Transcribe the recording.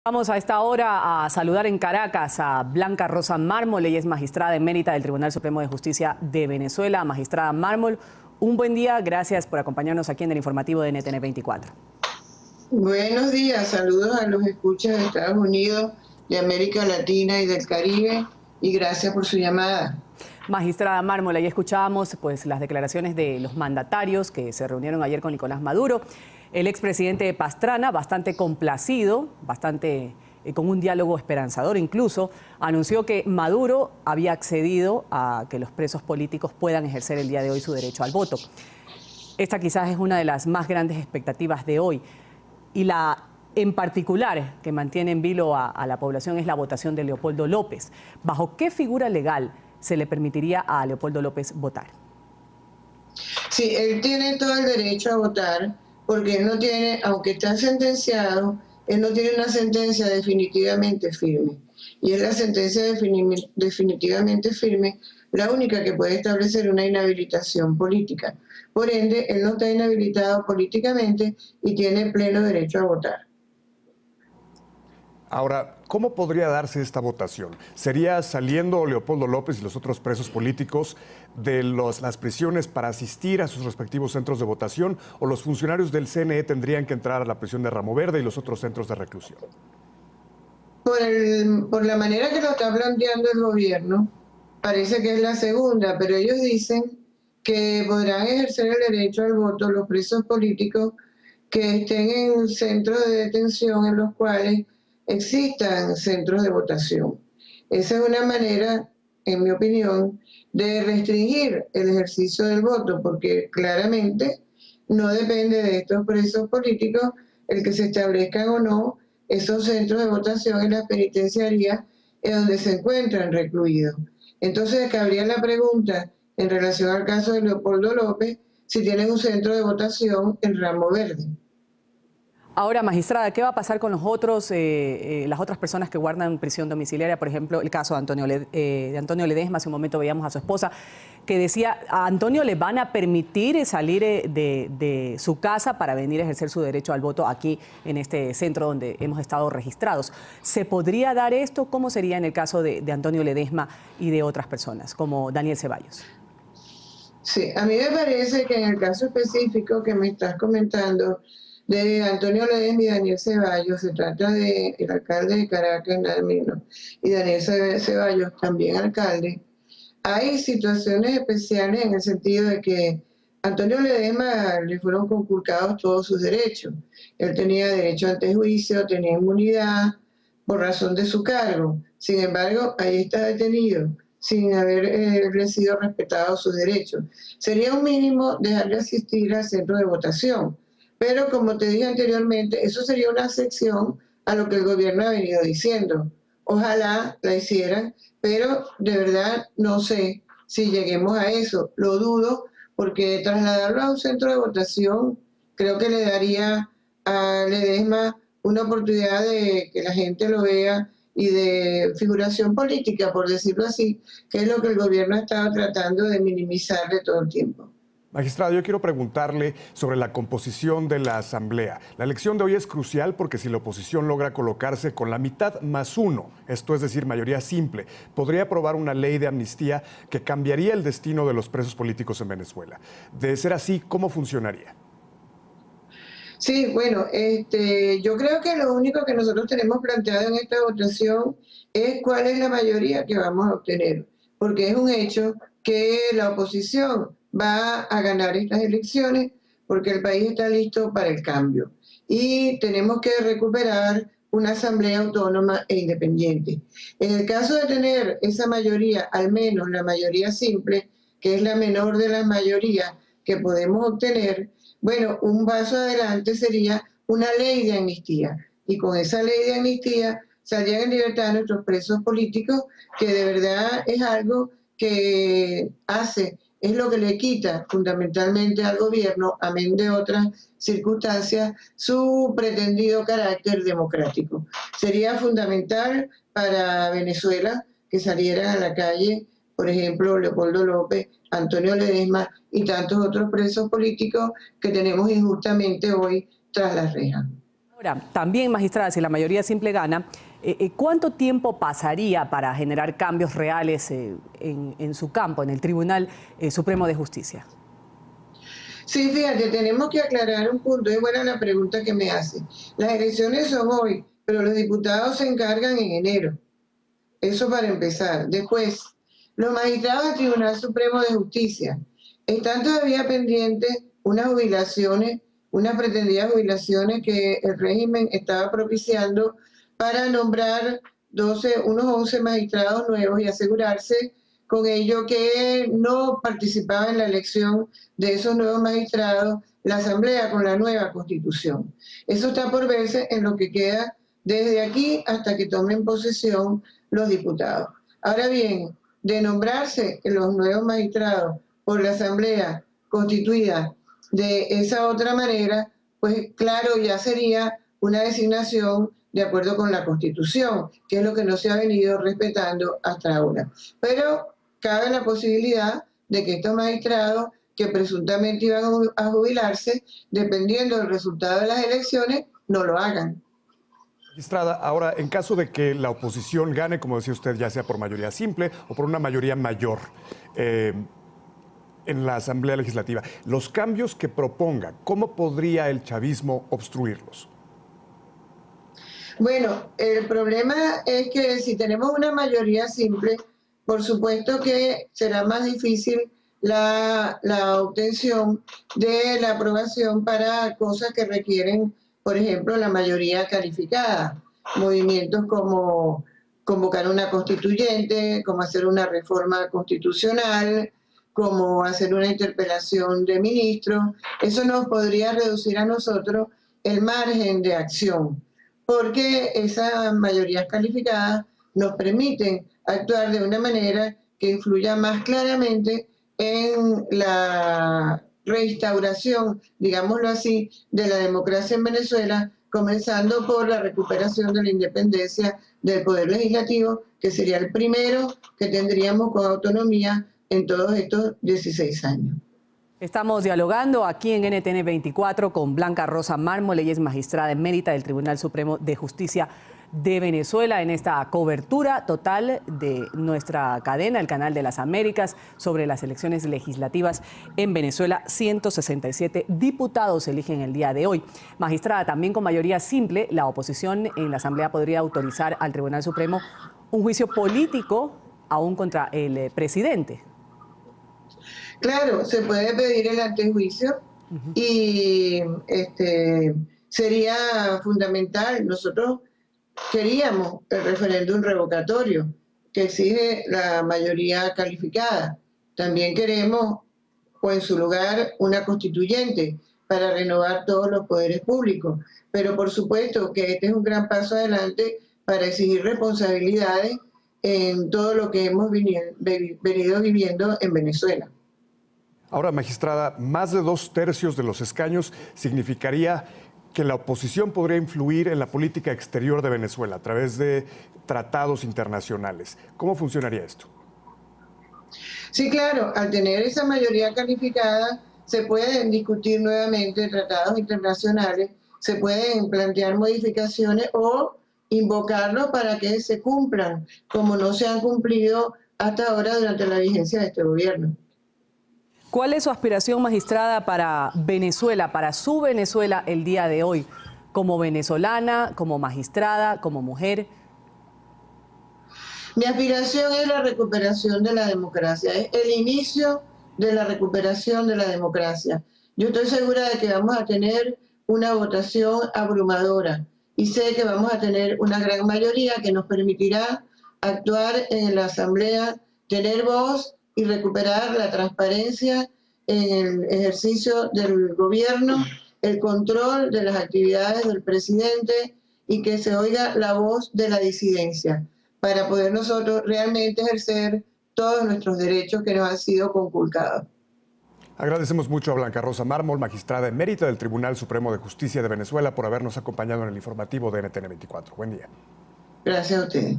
Vamos a esta hora a saludar en Caracas a Blanca Rosa Mármol. Ella es magistrada emérita del Tribunal Supremo de Justicia de Venezuela. Magistrada Mármol, un buen día. Gracias por acompañarnos aquí en el informativo de NTN 24. Buenos días, saludos a los escuchas de Estados Unidos, de América Latina y del Caribe, y gracias por su llamada. Magistrada Mármol, ahí escuchábamos pues las declaraciones de los mandatarios que se reunieron ayer con Nicolás Maduro. El expresidente Pastrana, bastante complacido, con un diálogo esperanzador incluso, anunció que Maduro había accedido a que los presos políticos puedan ejercer el día de hoy su derecho al voto. Esta quizás es una de las más grandes expectativas de hoy. Y la en particular que mantiene en vilo a la población es la votación de Leopoldo López. ¿Bajo qué figura legal se le permitiría a Leopoldo López votar? Sí, él tiene todo el derecho a votar porque él no tiene, aunque está sentenciado, él no tiene una sentencia definitivamente firme. Y es la sentencia definitivamente firme la única que puede establecer una inhabilitación política. Por ende, él no está inhabilitado políticamente y tiene pleno derecho a votar. Ahora, ¿cómo podría darse esta votación? ¿Sería saliendo Leopoldo López y los otros presos políticos de las prisiones para asistir a sus respectivos centros de votación, o los funcionarios del CNE tendrían que entrar a la prisión de Ramo Verde y los otros centros de reclusión? Por la manera que lo está planteando el gobierno, parece que es la segunda, pero ellos dicen que podrán ejercer el derecho al voto los presos políticos que estén en centros de detención en los cuales existan centros de votación. Esa es una manera, en mi opinión, de restringir el ejercicio del voto, porque claramente no depende de estos presos políticos el que se establezcan o no esos centros de votación en las penitenciarías en donde se encuentran recluidos. Entonces cabría la pregunta en relación al caso de Leopoldo López, si tienen un centro de votación en Ramo Verde. Ahora, magistrada, ¿qué va a pasar con las otras personas que guardan prisión domiciliaria? Por ejemplo, el caso de Antonio Ledesma. Hace un momento veíamos a su esposa que decía, a Antonio le van a permitir salir de su casa para venir a ejercer su derecho al voto aquí en este centro donde hemos estado registrados. ¿Se podría dar esto? ¿Cómo sería en el caso de Antonio Ledesma y de otras personas, como Daniel Ceballos? Sí, a mí me parece que en el caso específico que me estás comentando, de Antonio Ledesma y Daniel Ceballos, se trata del alcalde de Caracas, nada menos, y Daniel Ceballos, también alcalde. Hay situaciones especiales en el sentido de que a Antonio Ledesma le fueron conculcados todos sus derechos. Él tenía derecho ante juicio, tenía inmunidad por razón de su cargo. Sin embargo, ahí está detenido sin haber sido respetados sus derechos. Sería un mínimo dejarle asistir al centro de votación. Pero como te dije anteriormente, eso sería una excepción a lo que el gobierno ha venido diciendo. Ojalá la hicieran, pero de verdad no sé si lleguemos a eso. Lo dudo, porque trasladarlo a un centro de votación creo que le daría a Ledesma una oportunidad de que la gente lo vea y de figuración política, por decirlo así, que es lo que el gobierno ha estado tratando de minimizar de todo el tiempo. Magistrado, yo quiero preguntarle sobre la composición de la Asamblea. La elección de hoy es crucial porque si la oposición logra colocarse con la mitad más uno, esto es decir, mayoría simple, podría aprobar una ley de amnistía que cambiaría el destino de los presos políticos en Venezuela. De ser así, ¿cómo funcionaría? Sí, bueno, yo creo que lo único que nosotros tenemos planteado en esta votación es cuál es la mayoría que vamos a obtener, porque es un hecho que la oposición va a ganar estas elecciones porque el país está listo para el cambio y tenemos que recuperar una asamblea autónoma e independiente. En el caso de tener esa mayoría, al menos la mayoría simple, que es la menor de las mayorías que podemos obtener, bueno, un paso adelante sería una ley de amnistía, y con esa ley de amnistía saldrían en libertad nuestros presos políticos, que de verdad es algo que es lo que le quita fundamentalmente al gobierno, amén de otras circunstancias, su pretendido carácter democrático. Sería fundamental para Venezuela que salieran a la calle, por ejemplo, Leopoldo López, Antonio Ledesma y tantos otros presos políticos que tenemos injustamente hoy tras las rejas. Ahora, también, magistrada, si la mayoría simple gana, ¿cuánto tiempo pasaría para generar cambios reales en su campo, en el Tribunal Supremo de Justicia? Sí, fíjate, tenemos que aclarar un punto. Es buena la pregunta que me hace. Las elecciones son hoy, pero los diputados se encargan en enero. Eso para empezar. Después, los magistrados del Tribunal Supremo de Justicia están todavía pendientes unas jubilaciones, unas pretendidas jubilaciones que el régimen estaba propiciando para nombrar unos 11 magistrados nuevos y asegurarse con ello que no participaba en la elección de esos nuevos magistrados la Asamblea con la nueva Constitución. Eso está por verse en lo que queda desde aquí hasta que tomen posesión los diputados. Ahora bien, de nombrarse los nuevos magistrados por la Asamblea constituida de esa otra manera, pues claro, ya sería una designación de acuerdo con la Constitución, que es lo que no se ha venido respetando hasta ahora. Pero cabe la posibilidad de que estos magistrados que presuntamente iban a jubilarse, dependiendo del resultado de las elecciones, no lo hagan. Magistrada, ahora, en caso de que la oposición gane, como decía usted, ya sea por mayoría simple o por una mayoría mayor en la Asamblea Legislativa, los cambios que proponga, ¿cómo podría el chavismo obstruirlos? Bueno, el problema es que si tenemos una mayoría simple, por supuesto que será más difícil la obtención de la aprobación para cosas que requieren, por ejemplo, la mayoría calificada. Movimientos como convocar una constituyente, como hacer una reforma constitucional, como hacer una interpelación de ministros. Eso nos podría reducir a nosotros el margen de acción, porque esas mayorías calificadas nos permiten actuar de una manera que influya más claramente en la reinstauración, digámoslo así, de la democracia en Venezuela, comenzando por la recuperación de la independencia del Poder Legislativo, que sería el primero que tendríamos con autonomía en todos estos 16 años. Estamos dialogando aquí en NTN 24 con Blanca Rosa Mármol, ella es magistrada emérita del Tribunal Supremo de Justicia de Venezuela, en esta cobertura total de nuestra cadena, el Canal de las Américas, sobre las elecciones legislativas en Venezuela. 167 diputados se eligen el día de hoy. Magistrada, también con mayoría simple, la oposición en la Asamblea podría autorizar al Tribunal Supremo un juicio político aún contra el presidente. Claro, se puede pedir el antejuicio y sería fundamental. Nosotros queríamos el referéndum revocatorio que exige la mayoría calificada. También queremos, o en su lugar, una constituyente para renovar todos los poderes públicos. Pero por supuesto que este es un gran paso adelante para exigir responsabilidades en todo lo que hemos venido viviendo en Venezuela. Ahora, magistrada, más de 2/3 de los escaños significaría que la oposición podría influir en la política exterior de Venezuela a través de tratados internacionales. ¿Cómo funcionaría esto? Sí, claro, al tener esa mayoría calificada se pueden discutir nuevamente tratados internacionales, se pueden plantear modificaciones o invocarlos para que se cumplan, como no se han cumplido hasta ahora durante la vigencia de este gobierno. ¿Cuál es su aspiración, magistrada, para Venezuela, para su Venezuela el día de hoy? Como venezolana, como magistrada, como mujer. Mi aspiración es la recuperación de la democracia, es el inicio de la recuperación de la democracia. Yo estoy segura de que vamos a tener una votación abrumadora y sé que vamos a tener una gran mayoría que nos permitirá actuar en la Asamblea, tener voz y recuperar la transparencia en el ejercicio del gobierno, el control de las actividades del presidente y que se oiga la voz de la disidencia para poder nosotros realmente ejercer todos nuestros derechos que nos han sido conculcados. Agradecemos mucho a Blanca Rosa Mármol, magistrada emérita del Tribunal Supremo de Justicia de Venezuela, por habernos acompañado en el informativo de NTN 24. Buen día. Gracias a ustedes.